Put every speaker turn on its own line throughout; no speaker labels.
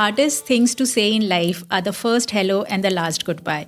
hardest things to say in life are the first hello and the last goodbye.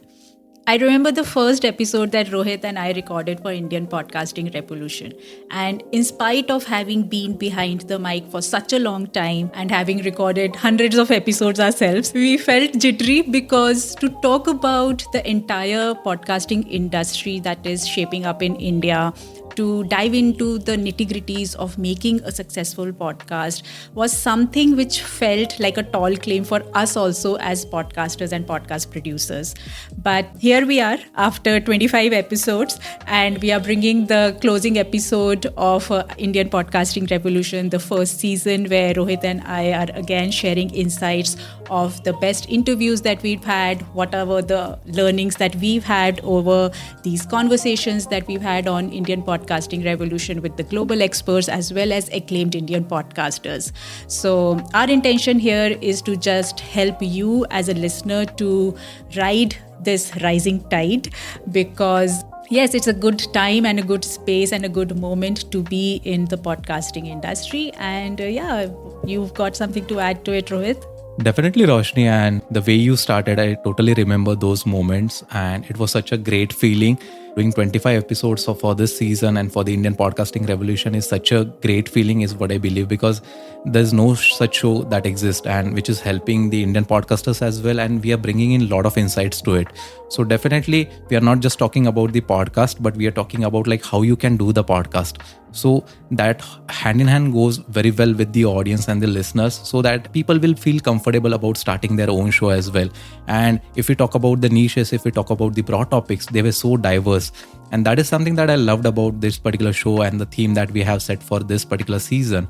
I remember the first episode that Rohit and I recorded for Indian Podcasting Revolution. And in spite of having been behind the mic for such a long time and having recorded hundreds of episodes ourselves, we felt jittery because to talk about the entire podcasting industry that is shaping up in India, to dive into the nitty-gritties of making a successful podcast was something which felt like a tall claim for us also as podcasters and podcast producers. But here we are after 25 episodes, and we are bringing the closing episode of Indian Podcasting Revolution, the first season, where Rohit and I are again sharing insights of the best interviews that we've had, whatever the learnings that we've had over these conversations that we've had on Indian Podcasting Revolution with the global experts as well as acclaimed Indian podcasters. So our intention here is to just help you as a listener to ride this rising tide, because yes, it's a good time and a good space and a good moment to be in the podcasting industry. And you've got something to add to it, Rohit?
Definitely, Roshni, and the way you started, I totally remember those moments, and it was such a great feeling. Doing 25 episodes for this season and for the Indian Podcasting Revolution is such a great feeling, is what I believe, because there's no such show that exists and which is helping the Indian podcasters as well, and we are bringing in a lot of insights to it. So definitely, we are not just talking about the podcast, but we are talking about like how you can do the podcast. So that hand in hand goes very well with the audience and the listeners, so that people will feel comfortable about starting their own show as well. And if we talk about the niches, if we talk about the broad topics, they were so diverse. And that is something that I loved about this particular show and the theme that we have set for this particular season.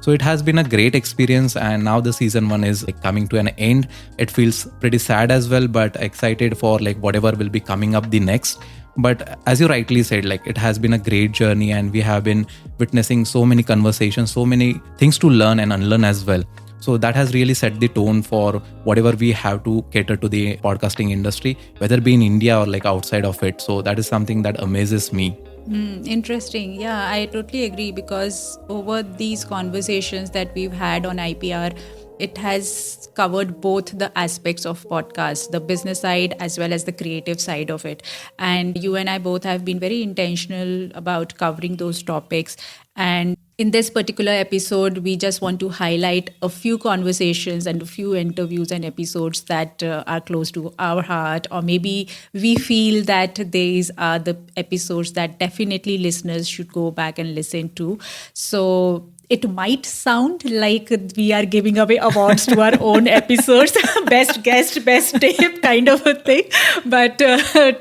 So it has been a great experience, and now the season 1 is like coming to an end. It feels pretty sad as well, but excited for like whatever will be coming up the next. But as you rightly said, like it has been a great journey, and we have been witnessing so many conversations, so many things to learn and unlearn as well. So that has really set the tone for whatever we have to cater to the podcasting industry, whether it be in India or like outside of it. So that is something that amazes me.
Interesting. Yeah, I totally agree, because over these conversations that we've had on IPR, it has covered both the aspects of podcasts, the business side as well as the creative side of it. And you and I both have been very intentional about covering those topics. And in this particular episode, we just want to highlight a few conversations and a few interviews and episodes that are close to our heart, or maybe we feel that these are the episodes that definitely listeners should go back and listen to. So it might sound like we are giving away awards to our own episodes, best guest, best tape kind of a thing. But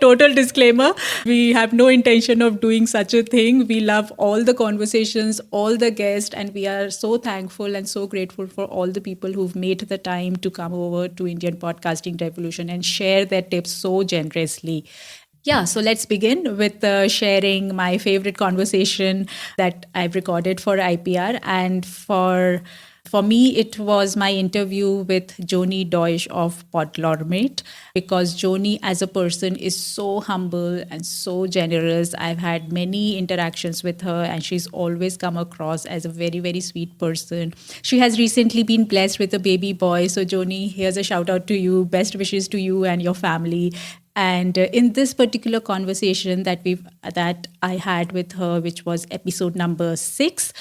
total disclaimer, we have no intention of doing such a thing. We love all the conversations, all the guests, and we are so thankful and so grateful for all the people who've made the time to come over to Indian Podcasting Revolution and share their tips so generously. Yeah, so let's begin with sharing my favorite conversation that I've recorded for IPR. And for me, it was my interview with Joni Deutsch of Podlormate, because Joni as a person is so humble and so generous. I've had many interactions with her, and she's always come across as a very, very sweet person. She has recently been blessed with a baby boy. So Joni, here's a shout out to you. Best wishes to you and your family. And in this particular conversation that I had with her, which was episode number 6,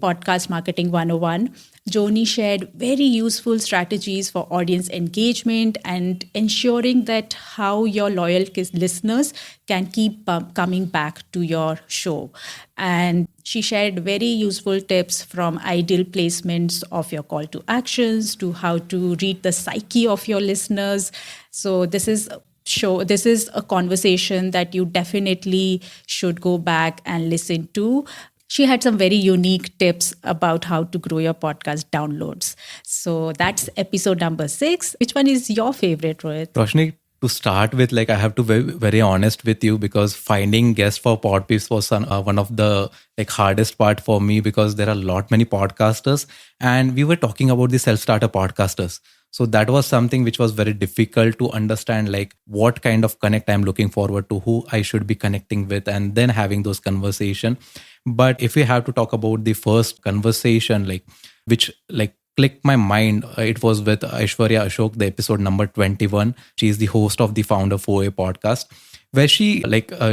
Podcast Marketing 101, Joni shared very useful strategies for audience engagement and ensuring that how your loyal listeners can keep coming back to your show. And she shared very useful tips from ideal placements of your call to actions to how to read the psyche of your listeners. So this is a conversation that you definitely should go back and listen to. She had some very unique tips about how to grow your podcast downloads. So that's episode number 6. Which one is your favorite, Rohit?
Roshni, to start with, like I have to be very honest with you, because finding guests for Podpiece was one of the like hardest part for me, because there are many podcasters, and we were talking about the self-starter podcasters. So that was something which was very difficult to understand, like what kind of connect I'm looking forward to, who I should be connecting with, and then having those conversations. But if we have to talk about the first conversation, like which like clicked my mind. It was with Aishwarya Ashok, the episode number 21. She is the host of the Founder 4A podcast, where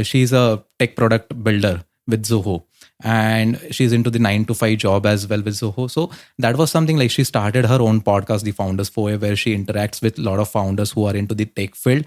she's a tech product builder with Zoho, and she's into the 9 to 5 job as well with Zoho. So that was something like she started her own podcast, the Founders 4A, where she interacts with a lot of founders who are into the tech field.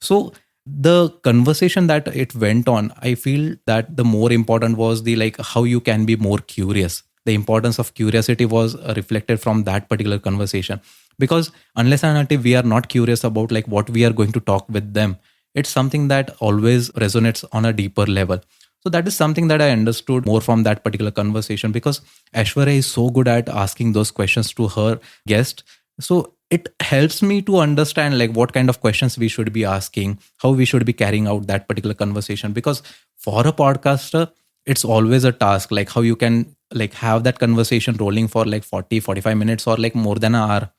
So the conversation that it went on, I feel that the more important was the like how you can be more curious. The importance of curiosity was reflected from that particular conversation, because unless and until we are not curious about like what we are going to talk with them, it's something that always resonates on a deeper level. So that is something that I understood more from that particular conversation, because Aishwarya is so good at asking those questions to her guest. So it helps me to understand like what kind of questions we should be asking, how we should be carrying out that particular conversation. Because for a podcaster, it's always a task, like how you can like have that conversation rolling for like 40-45 minutes or like more than an hour.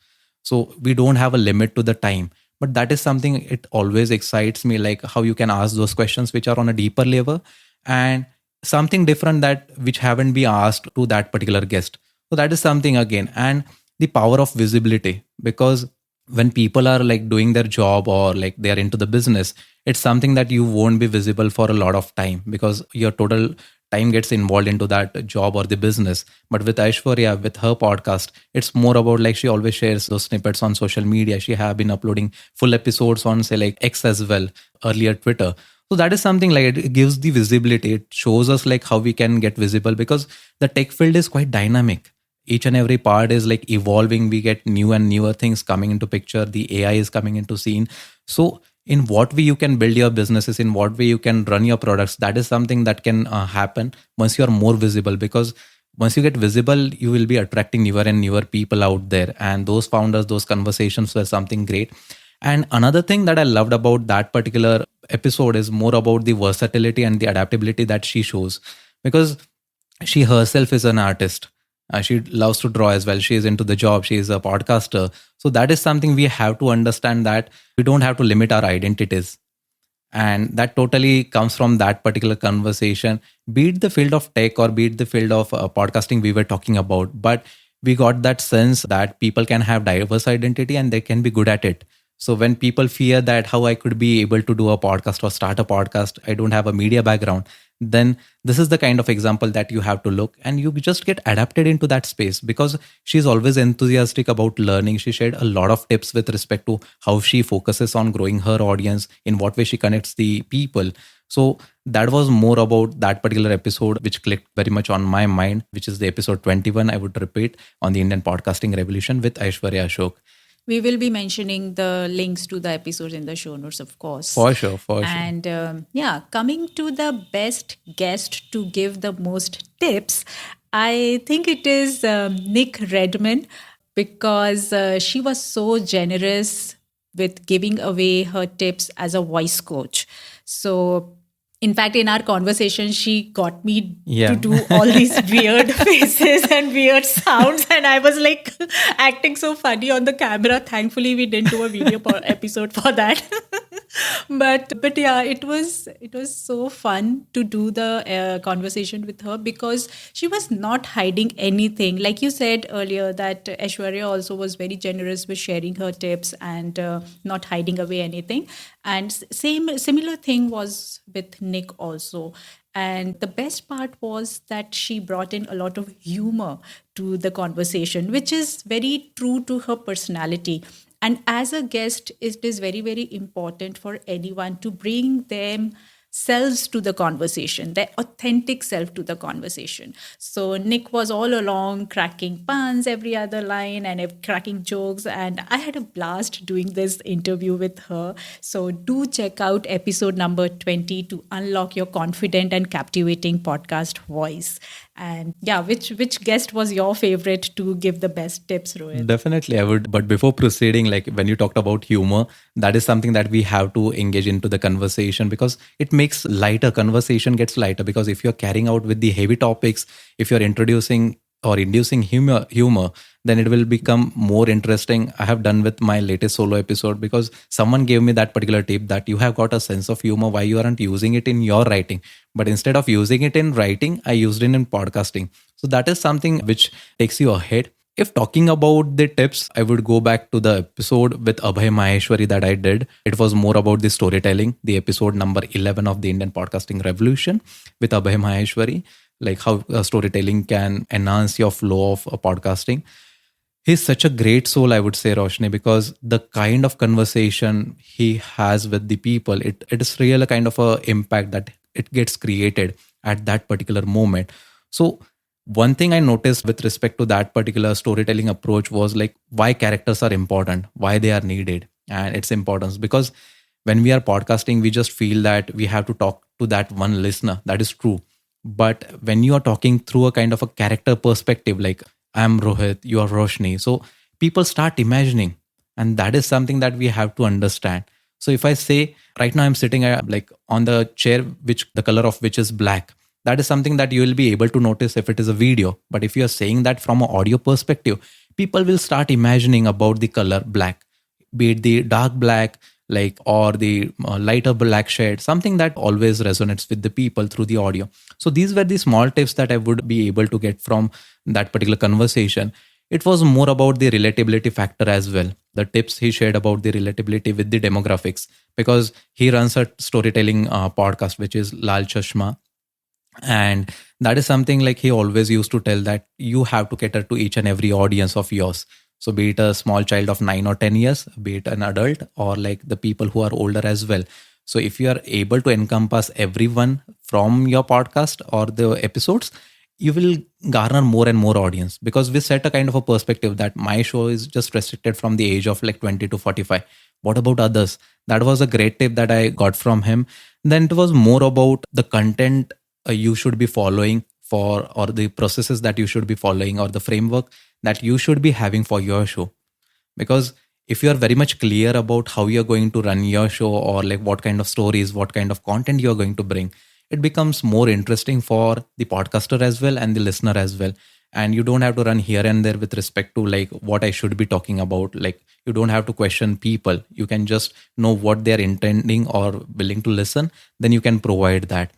So we don't have a limit to the time. But that is something, it always excites me, like how you can ask those questions which are on a deeper level and something different that which haven't been asked to that particular guest. So that is something again. And the power of visibility, because when people are like doing their job or like they are into the business, it's something that you won't be visible for a lot of time because your total time gets involved into that job or the business. But with Aishwarya, with her podcast, it's more about like she always shares those snippets on social media. She have been uploading full episodes on say like X as well, earlier Twitter. So that is something like it gives the visibility. It shows us like how we can get visible, because the tech field is quite dynamic. Each and every part is like evolving. We get new and newer things coming into picture. The AI is coming into scene. So in what way you can build your businesses, in what way you can run your products, that is something that can happen once you are more visible. Because once you get visible, you will be attracting newer and newer people out there. And those founders, those conversations were something great. And another thing that I loved about that particular episode is more about the versatility and the adaptability that she shows, because she herself is an artist. She loves to draw as well. She is into the job. She is a podcaster. So that is something we have to understand, that we don't have to limit our identities. And that totally comes from that particular conversation, be it the field of tech or be it the field of podcasting we were talking about. But we got that sense that people can have diverse identity and they can be good at it. So when people fear that how I could be able to do a podcast or start a podcast, I don't have a media background, then this is the kind of example that you have to look, and you just get adapted into that space. Because she's always enthusiastic about learning. She shared a lot of tips with respect to how she focuses on growing her audience, in what way she connects the people. So that was more about that particular episode, which clicked very much on my mind, which is the episode 21, I would repeat, on the Indian podcasting revolution with Aishwarya Ashok.
We will be mentioning the links to the episodes in the show notes, of course.
For sure.
And coming to the best guest to give the most tips, I think it is Nick Redman, because she was so generous with giving away her tips as a voice coach. So in fact, in our conversation, she got me to do all these weird faces and weird sounds. And I was like acting so funny on the camera. Thankfully, we didn't do a video episode for that. but yeah, it was so fun to do the conversation with her, because she was not hiding anything. Like you said earlier, that Aishwarya also was very generous with sharing her tips and not hiding away anything. And similar thing was with Nick also. And the best part was that she brought in a lot of humor to the conversation, which is very true to her personality. And as a guest, it is very, very important for anyone to bring themselves to the conversation, their authentic self to the conversation. So Nick was all along cracking puns every other line and cracking jokes. And I had a blast doing this interview with her. So do check out episode number 20 to unlock your confident and captivating podcast voice. And yeah, which guest was your favorite to give the best tips, Rohit?
Definitely, I would. But before proceeding, like when you talked about humor, that is something that we have to engage into the conversation, because it makes lighter. Conversation gets lighter, because if you're carrying out with the heavy topics, if you're introducing or inducing humor, then it will become more interesting. I have done with my latest solo episode, because someone gave me that particular tip that you have got a sense of humor, why you aren't using it in your writing. But instead of using it in writing, I used it in podcasting. So that is something which takes you ahead. If talking about the tips, I would go back to the episode with Abhay Maheshwari that I did. It was more about the storytelling, the episode number 11 of the Indian Podcasting Revolution with Abhay Maheshwari, like how storytelling can enhance your flow of podcasting. He's such a great soul, I would say, Roshni, because the kind of conversation he has with the people, it is really a kind of a impact that it gets created at that particular moment. So one thing I noticed with respect to that particular storytelling approach was like why characters are important, why they are needed, and its importance. Because when we are podcasting, we just feel that we have to talk to that one listener. That is true. But when you are talking through a kind of a character perspective, like I'm Rohit, you are Roshni. So people start imagining, and that is something that we have to understand. So if I say right now I'm sitting like on the chair, which the color of which is black, that is something that you will be able to notice if it is a video. But if you are saying that from an audio perspective, people will start imagining about the color black, be it the dark black, like, or the lighter black shade, something that always resonates with the people through the audio. So these were the small tips that I would be able to get from that particular conversation. It was more about the relatability factor as well. The tips he shared about the relatability with the demographics, because he runs a storytelling podcast, which is Lal Chashma. And that is something like he always used to tell that you have to cater to each and every audience of yours. So be it a small child of 9 or 10 years, be it an adult, or like the people who are older as well. So if you are able to encompass everyone from your podcast or the episodes, you will garner more and more audience, because we set a kind of a perspective that my show is just restricted from the age of like 20 to 45. What about others? That was a great tip that I got from him. Then it was more about the content you should be following for, or the processes that you should be following, or the framework that you should be having for your show. Because if you are very much clear about how you're going to run your show, or like what kind of stories, what kind of content you're going to bring, it becomes more interesting for the podcaster as well and the listener as well. And you don't have to run here and there with respect to like what I should be talking about. Like you don't have to question people. You can just know what they're intending or willing to listen. Then you can provide that.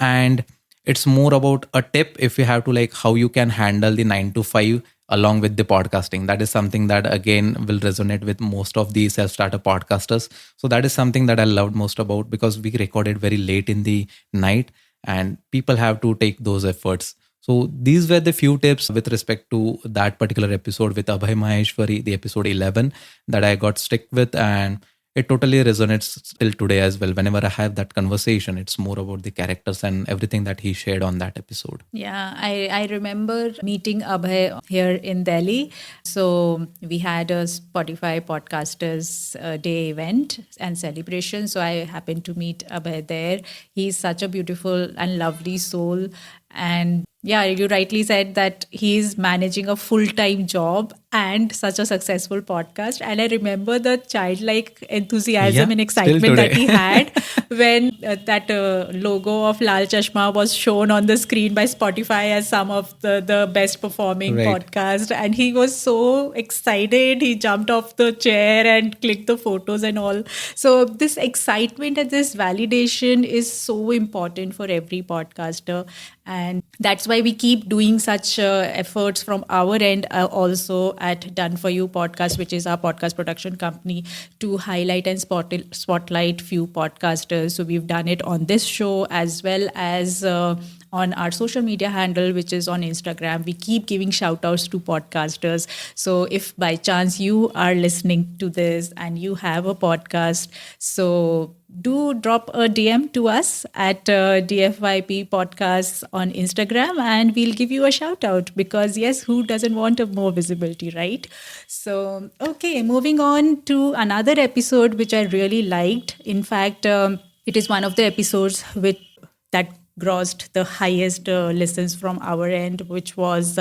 And it's more about a tip if you have to, like, how you can handle the 9 to 5 along with the podcasting. That is something that again will resonate with most of the self-starter podcasters. So that is something that I loved most about, because we recorded very late in the night and people have to take those efforts. So these were the few tips with respect to that particular episode with Abhay Maheshwari, the episode 11, that I got stick with, and it totally resonates till today as well. Whenever I have that conversation, it's more about the characters and everything that he shared on that episode.
Yeah, I remember meeting Abhay here in Delhi. So we had a Spotify Podcasters Day event and celebration. So I happened to meet Abhay there. He's such a beautiful and lovely soul. And yeah, you rightly said that he's managing a full-time job and such a successful podcast. And I remember the childlike enthusiasm
Yeah,
and
still
excitement that
today.
he had when that logo of Lal Chashma was shown on the screen by Spotify as some of the best performing
Right.
podcast. And he was so excited. He jumped off the chair and clicked the photos and all. So this excitement and this validation is so important for every podcaster. And that's why we keep doing such efforts from our end also at Done For You podcast, which is our podcast production company, to highlight and spotlight few podcasters. So we've done it on this show as well as on our social media handle, which is on Instagram. We keep giving shout outs to podcasters. So if by chance you are listening to this and you have a podcast, so do drop a DM to us at DFYP Podcasts on Instagram, and we'll give you a shout out, because yes, who doesn't want a more visibility, right? So, okay, moving on to another episode which I really liked. In fact, it is one of the episodes which that grossed the highest listens from our end, which was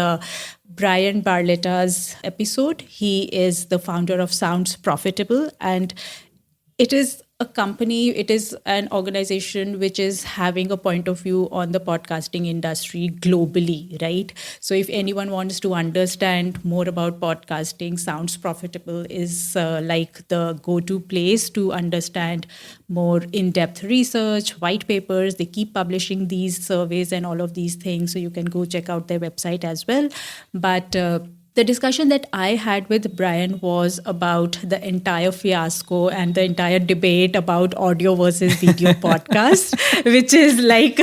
Brian Barletta's episode. He is the founder of Sounds Profitable, and it is a company, it is an organization which is having a point of view on the podcasting industry globally, right? So if anyone wants to understand more about podcasting, Sounds Profitable is like the go-to place to understand more in-depth research, white papers. They keep publishing these surveys and all of these things. So you can go check out their website as well. But the discussion that I had with Brian was about the entire fiasco and the entire debate about audio versus video podcast, which is like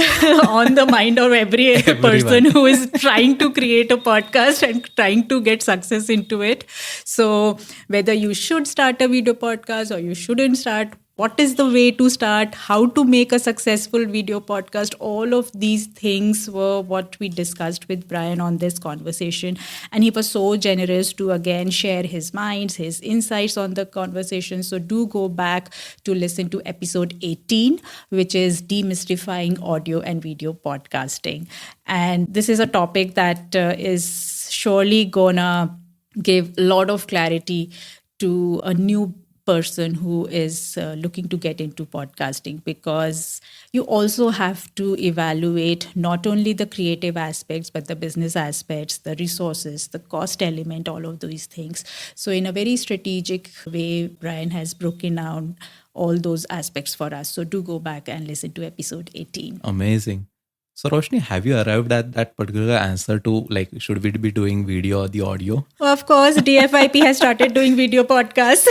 on the mind of every
Everyone.
person who is trying to create a podcast and trying to get success into it. So, whether you should start a video podcast or you shouldn't start, what is the way to start, how to make a successful video podcast, all of these things were what we discussed with Brian on this conversation. And he was so generous to again share his minds, his insights on the conversation. So do go back to listen to episode 18, which is demystifying audio and video podcasting. And this is a topic that is surely gonna give a lot of clarity to a new person who is looking to get into podcasting, because you also have to evaluate not only the creative aspects but the business aspects, the resources, the cost element, all of these things. So in a very strategic way, Brian has broken down all those aspects for us. So do go back and listen to episode 18.
Amazing. So Roshni, have you arrived at that particular answer to like, should we be doing video or the audio?
Of course, DFIP has started doing video podcasts.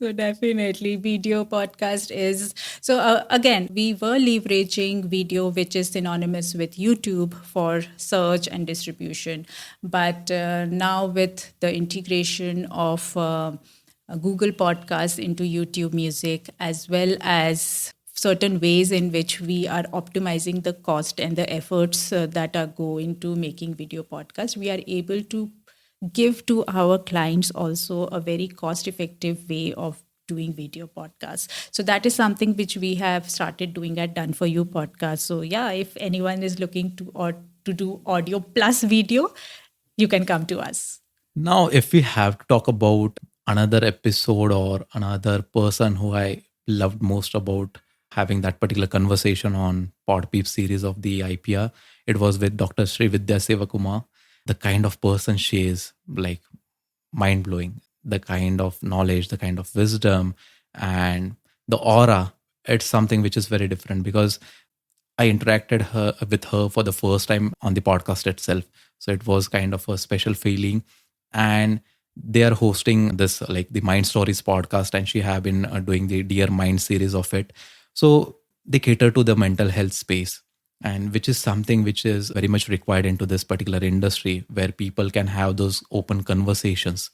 So definitely video podcast is so again, we were leveraging video, which is synonymous with YouTube, for search and distribution, but now with the integration of Google Podcasts into YouTube Music, as well as certain ways in which we are optimizing the cost and the efforts that are go into making video podcasts, we are able to give to our clients also a very cost effective way of doing video podcasts. So that is something which we have started doing at Done For You podcast. So yeah, if anyone is looking to do audio plus video, you can come to us.
Now, if we have to talk about another episode or another person who I loved most about having that particular conversation on Podpeep series of the IPR, it was with Dr. Sri Vidya Sevakumar. The kind of person she is, like, mind blowing. The kind of knowledge, the kind of wisdom, and the aura. It's something which is very different, because I interacted with her for the first time on the podcast itself. So it was kind of a special feeling. And they are hosting this like the Mind Stories podcast, and she have been doing the Dear Mind series of it. So they cater to the mental health space, and which is something which is very much required into this particular industry, where people can have those open conversations.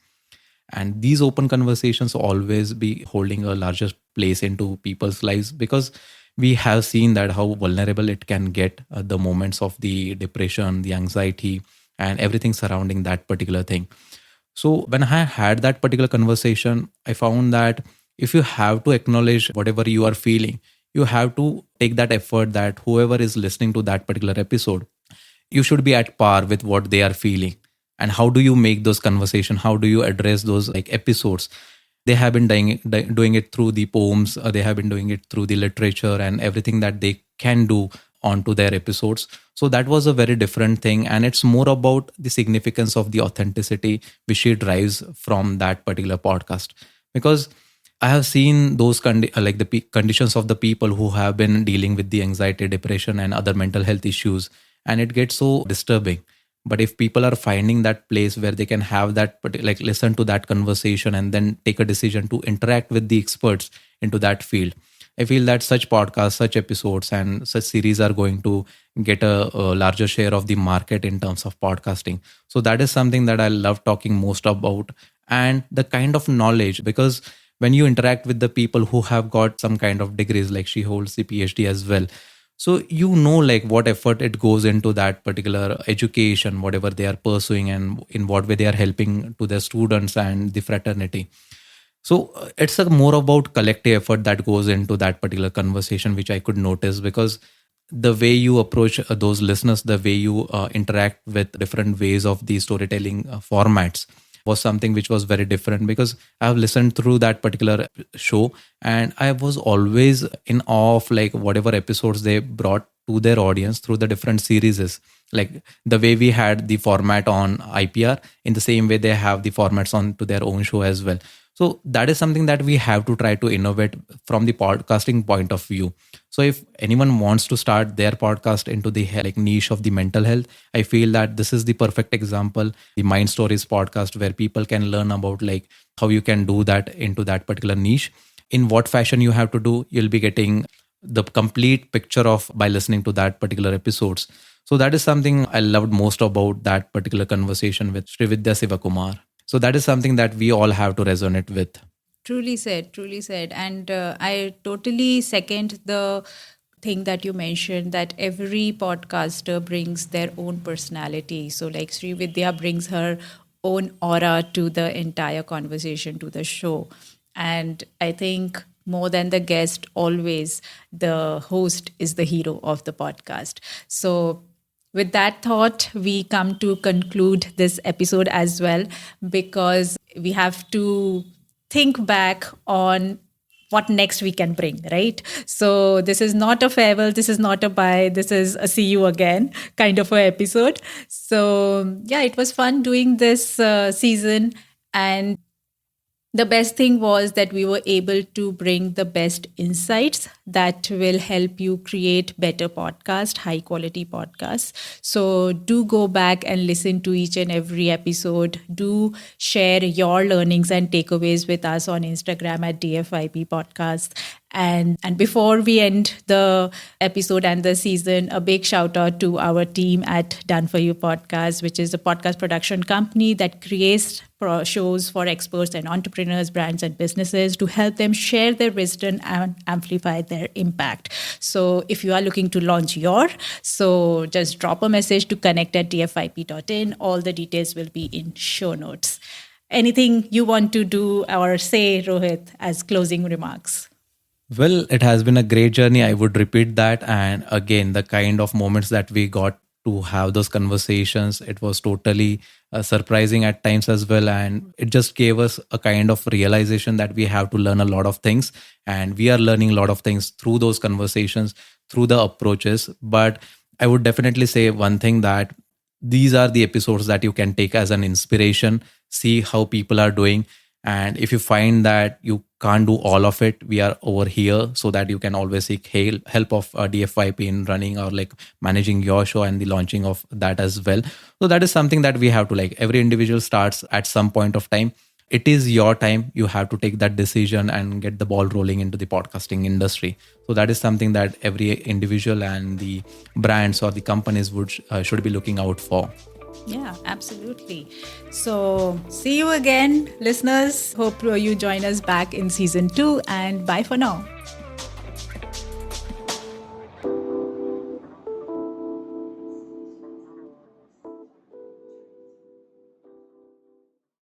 And these open conversations always be holding a larger place into people's lives, because we have seen that how vulnerable it can get, the moments of the depression, the anxiety, and everything surrounding that particular thing. So when I had that particular conversation, I found that if you have to acknowledge whatever you are feeling, you have to take that effort that whoever is listening to that particular episode, you should be at par with what they are feeling. And how do you make those conversations? How do you address those like episodes? They have been doing it through the poems. They have been doing it through the literature and everything that they can do onto their episodes. So that was a very different thing. And it's more about the significance of the authenticity which she drives from that particular podcast. Because I have seen those conditions of the people who have been dealing with the anxiety, depression, and other mental health issues. And it gets so disturbing. But if people are finding that place where they can have that, like listen to that conversation and then take a decision to interact with the experts into that field, I feel that such podcasts, such episodes, and such series are going to get a larger share of the market in terms of podcasting. So that is something that I love talking most about, and the kind of knowledge, because when you interact with the people who have got some kind of degrees, like she holds the PhD as well. So you know like what effort it goes into that particular education, whatever they are pursuing, and in what way they are helping to their students and the fraternity. So it's a more about collective effort that goes into that particular conversation, which I could notice, because the way you approach those listeners, the way you interact with different ways of the storytelling formats was something which was very different, because I have listened through that particular show and I was always in awe of like whatever episodes they brought to their audience through the different series. Like the way we had the format on IPR, in the same way they have the formats on to their own show as well. So that is something that we have to try to innovate from the podcasting point of view. So if anyone wants to start their podcast into the like niche of the mental health, I feel that this is the perfect example, the Mind Stories podcast, where people can learn about like how you can do that into that particular niche. In what fashion you have to do, you'll be getting the complete picture of by listening to that particular episodes. So that is something I loved most about that particular conversation with Srividya Sivakumar. So that is something that we all have to resonate with.
Truly said, truly said. And I totally second the thing that you mentioned that every podcaster brings their own personality. So, like Sri Vidya brings her own aura to the entire conversation, to the show. And I think more than the guest, always the host is the hero of the podcast. So, with that thought, we come to conclude this episode as well, because we have to think back on what next we can bring, right? So this is not a farewell, this is not a bye, this is a see you again kind of a episode. So yeah, it was fun doing this season, and the best thing was that we were able to bring the best insights that will help you create better podcasts, high quality podcasts. So do go back and listen to each and every episode. Do share your learnings and takeaways with us on Instagram at DFIP Podcast. And before we end the episode and the season, a big shout out to our team at Done For You Podcast, which is a podcast production company that creates shows for experts and entrepreneurs, brands, and businesses to help them share their wisdom and amplify their impact. So if you are looking to launch so just drop a message to connect@dfip.in. All the details will be in show notes. Anything you want to do or say, Rohit, as closing remarks?
Well, it has been a great journey. I would repeat that. And again, the kind of moments that we got to have those conversations, it was totally surprising at times as well. And it just gave us a kind of realization that we have to learn a lot of things. And we are learning a lot of things through those conversations, through the approaches. But I would definitely say one thing, that these are the episodes that you can take as an inspiration, see how people are doing. And if you find that you can't do all of it, we are over here so that you can always seek help of DFYP in running or like managing your show and the launching of that as well. So that is something that we have to, like, every individual starts at some point of time. It is your time. You have to take that decision and get the ball rolling into the podcasting industry. So that is something that every individual and the brands or the companies should be looking out for.
Yeah, absolutely. So see you again, listeners. Hope you join us back in season 2, and bye for now.